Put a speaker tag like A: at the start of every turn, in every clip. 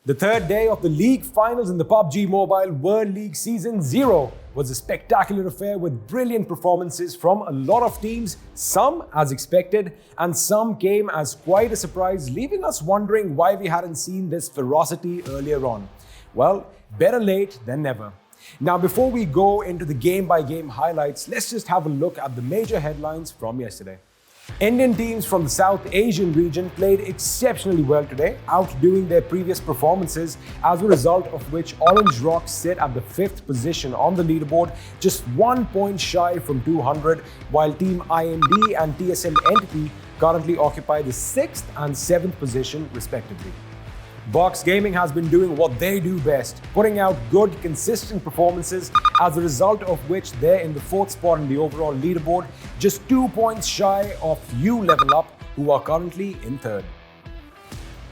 A: The third day of the league finals in the PUBG Mobile World League Season 0 was a spectacular affair with brilliant performances from a lot of teams, some as expected, and some came as quite a surprise, leaving us wondering why we hadn't seen this ferocity earlier on. Well, better late than never. Now, before we go into the game-by-game highlights, let's just have a look at the major headlines from yesterday. Indian teams from the South Asian region played exceptionally well today, outdoing their previous performances, as a result of which Orange Rock sit at the 5th position on the leaderboard, just 1 point shy from 200, while Team IMD and TSM Entity currently occupy the 6th and 7th position respectively. Box Gaming has been doing what they do best, putting out good, consistent performances, as a result of which they're in the 4th spot in the overall leaderboard, just 2 points shy of U Level Up, who are currently in 3rd.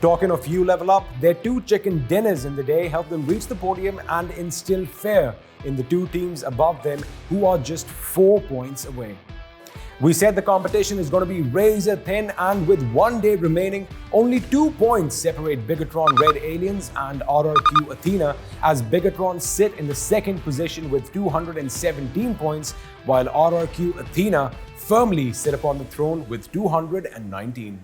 A: Talking of U Level Up, their 2 chicken dinners in the day helped them reach the podium and instill fear in the 2 teams above them, who are just 4 points away. We said the competition is going to be razor thin, and with 1 day remaining, only 2 points separate Bigatron Red Aliens and RRQ Athena, as Bigatron sit in the 2nd position with 217 points, while RRQ Athena firmly sit upon the throne with 219.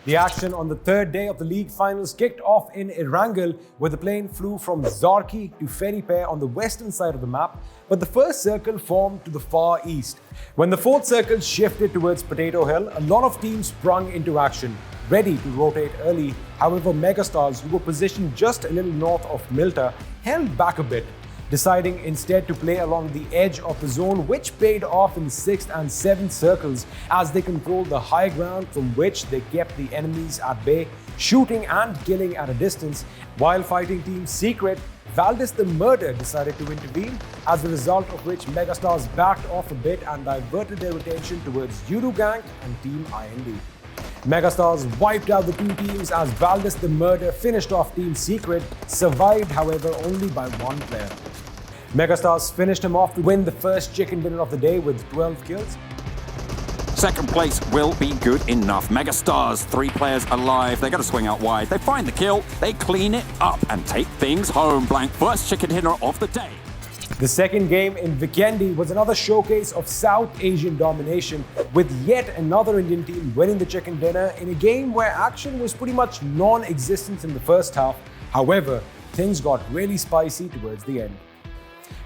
A: The action on the 3rd day of the league finals kicked off in Erangel, where the plane flew from Zarki to Ferry Pair on the western side of the map, but the first circle formed to the far east. When the 4th circle shifted towards Potato Hill, a lot of teams sprung into action, ready to rotate early. However, Megastars, who were positioned just a little north of Milta, held back a bit, deciding instead to play along the edge of the zone, which paid off in the 6th and 7th circles, as they controlled the high ground from which they kept the enemies at bay, shooting and killing at a distance. While fighting Team Secret, Valdez the Murder decided to intervene, as a result of which Megastars backed off a bit and diverted their attention towards Yudu Gang and Team IND. Megastars wiped out the 2 teams as Valdez the Murder finished off Team Secret, survived however only by 1 player. Megastars finished him off to win the first chicken dinner of the day with 12 kills.
B: Second place will be good enough. Megastars, 3 players alive. They're going to swing out wide. They find the kill, they clean it up and take things home. Blank, first chicken dinner of the day.
A: The second game in Vikendi was another showcase of South Asian domination, with yet another Indian team winning the chicken dinner in a game where action was pretty much non-existent in the first half. However, things got really spicy towards the end.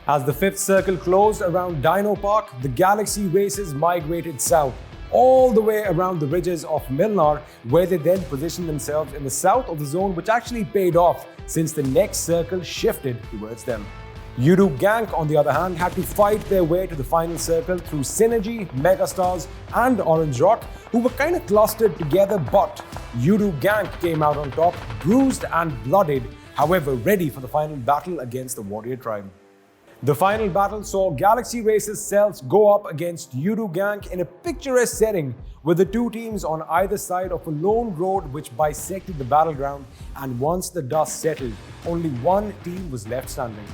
A: As the 5th circle closed around Dino Park, the Galaxy races migrated south, all the way around the ridges of Milnar, where they then positioned themselves in the south of the zone, which actually paid off since the next circle shifted towards them. Yudu Gank, on the other hand, had to fight their way to the final circle through Synergy, Megastars and Orange Rock, who were kind of clustered together, but Yudu Gank came out on top, bruised and bloodied, however ready for the final battle against the Warrior Tribe. The final battle saw Galaxy Race's Cells go up against Yudu Gank in a picturesque setting, with the 2 teams on either side of a lone road which bisected the battleground, and once the dust settled, only 1 team was left standing.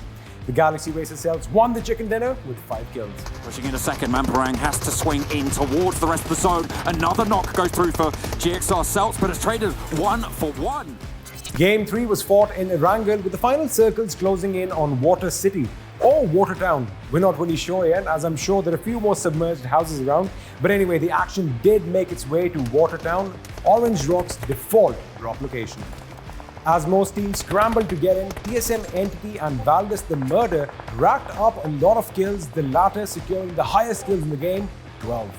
A: The Galaxy Racer Cells won the chicken dinner with 5 kills.
B: Pushing in a second, Mamparang has to swing in towards the rest of the zone. Another knock goes through for GXR Celts, but it's traded 1 for 1.
A: Game 3 was fought in Erangel, with the final circles closing in on Water City, or Watertown. We're not really sure yet, as I'm sure there are a few more submerged houses around. But anyway, the action did make its way to Watertown, Orange Rock's default drop location. As most teams scrambled to get in, TSM Entity and Valdez the Murder racked up a lot of kills, the latter securing the highest kills in the game, 12.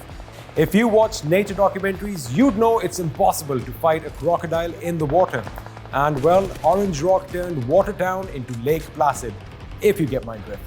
A: If you watch nature documentaries, you'd know it's impossible to fight a crocodile in the water. And well, Orange Rock turned Watertown into Lake Placid, if you get my drift.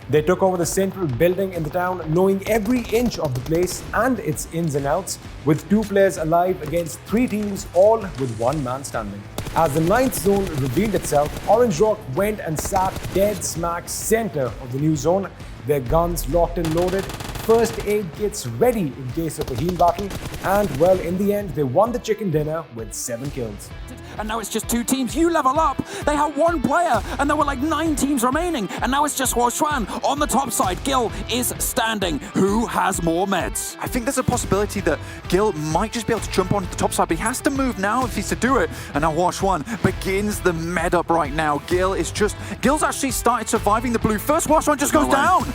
A: They took over the central building in the town, knowing every inch of the place and its ins and outs, with 2 players alive against 3 teams, all with 1 man standing. As the 9th zone revealed itself, Orange Rock went and sat dead smack center of the new zone, their guns locked and loaded, first aid kits ready in case of a heal battle, and well, in the end, they won the chicken dinner with 7 kills.
B: And now it's just 2 teams. You level up. They had 1 player, and there were like 9 teams remaining. And now it's just Huoshuan on the top side. Gil is standing. Who has more meds?
C: I think there's a possibility that Gil might just be able to jump onto the top side, but he has to move now if he's to do it. And now Huoshuan begins the med up right now. Gil's actually started surviving the blue first. Huoshuan just goes down.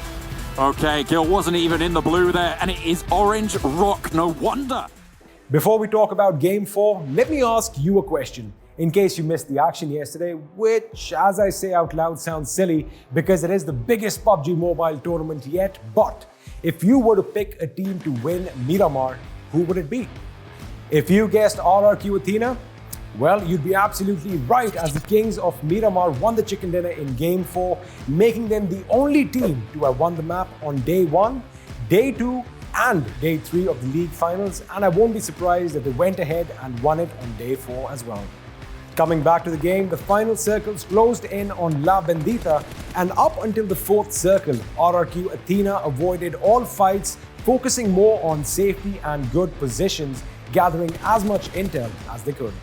B: Okay, Gil wasn't even in the blue there, and it is Orange Rock. No wonder.
A: Before we talk about Game 4, let me ask you a question. In case you missed the action yesterday, which, as I say out loud, sounds silly because it is the biggest PUBG Mobile tournament yet, but if you were to pick a team to win Miramar, who would it be? If you guessed RRQ Athena, well, you'd be absolutely right, as the Kings of Miramar won the chicken dinner in Game 4, making them the only team to have won the map on Day 1, Day 2, and Day 3 of the league finals, and I won't be surprised if they went ahead and won it on Day 4 as well. Coming back to the game, the final circles closed in on La Bendita, and up until the 4th circle, RRQ Athena avoided all fights, focusing more on safety and good positions, gathering as much intel as they could.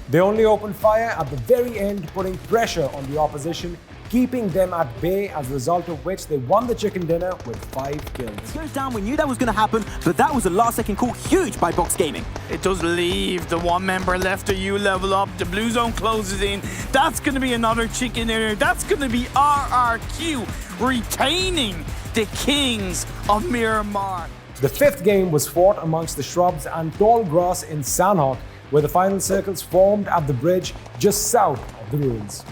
A: They only opened fire at the very end, putting pressure on the opposition, keeping them at bay, as a result of which they won the chicken dinner with 5 kills.
D: It goes down, we knew that was going to happen, but that was a last-second call, huge by Box Gaming.
E: It does leave the 1 member left to you level up. The blue zone closes in. That's going to be another chicken dinner. That's going to be RRQ retaining the Kings of Miramar.
A: The 5th game was fought amongst the shrubs and tall grass in Sanhok, where the final circles formed at the bridge just south of the ruins.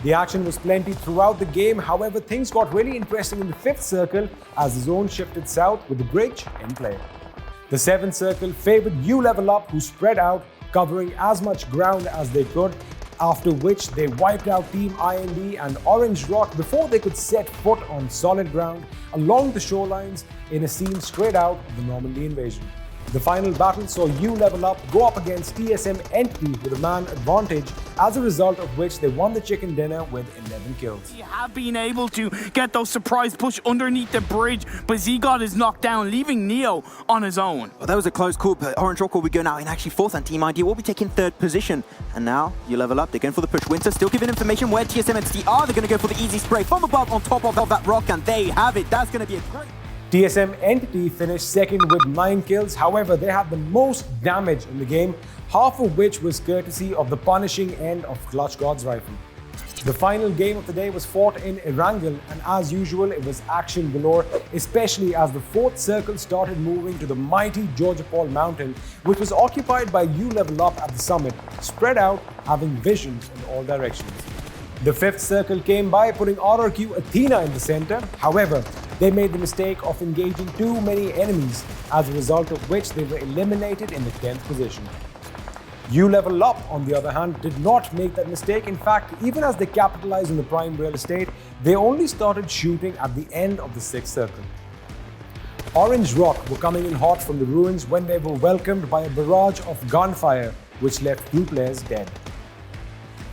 A: The action was plenty throughout the game, however things got really interesting in the 5th circle as the zone shifted south with the bridge in play. The 7th circle favoured U Level Up, who spread out, covering as much ground as they could, after which they wiped out Team IND and Orange Rock before they could set foot on solid ground along the shorelines in a scene straight out of the Normandy invasion. The final battle saw U Level Up go up against TSM Entity with a man advantage, as a result of which they won the chicken dinner with 11 kills.
E: You have been able to get those surprise push underneath the bridge, but Zigod is knocked down, leaving Neo on his own.
D: Well, that was a close call, but Orange Rock will be going out in actually 4th, and Team ID will be taking 3rd position. And now, you level up, they're going for the push. Winter still giving information where TSM Entity are. They're going to go for the easy spray from above on top of that rock, and there you have it. That's going to be a great...
A: TSM Entity finished 2nd with 9 kills, however they had the most damage in the game, half of which was courtesy of the punishing end of Clutch God's rifle. The final game of the day was fought in Erangel, and as usual it was action galore, especially as the 4th circle started moving to the mighty Georgia Paul mountain, which was occupied by U Level Up at the summit, spread out, having visions in all directions. The 5th circle came by, putting RRQ Athena in the center. However, they made the mistake of engaging too many enemies, as a result of which they were eliminated in the 10th position. U Level Up, on the other hand, did not make that mistake. In fact, even as they capitalized on the prime real estate, they only started shooting at the end of the 6th circle. Orange Rock were coming in hot from the ruins when they were welcomed by a barrage of gunfire, which left 2 players dead.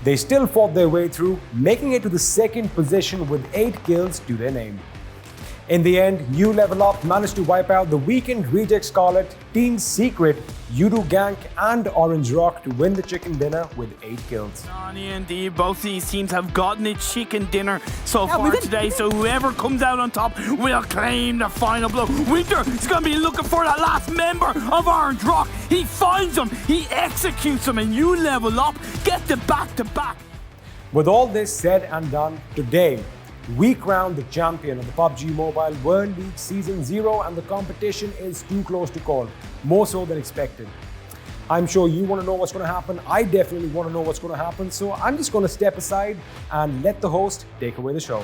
A: They still fought their way through, making it to the 2nd position with 8 kills to their name. In the end, U Level Up managed to wipe out the weakened Reject Scarlet, Team Secret, Yudu Gank, and Orange Rock to win the chicken dinner with 8 kills.
E: Indeed, both these teams have gotten a chicken dinner so far today, so whoever comes out on top will claim the final blow. Winter is going to be looking for that last member of Orange Rock. He finds him, he executes him, and U Level Up get the back-to-back.
A: With all this said and done, today, we crowned the champion of the PUBG Mobile World League Season 0, and the competition is too close to call, more so than expected. I'm sure you want to know what's going to happen. I definitely want to know what's going to happen, so I'm just going to step aside and let the host take away the show.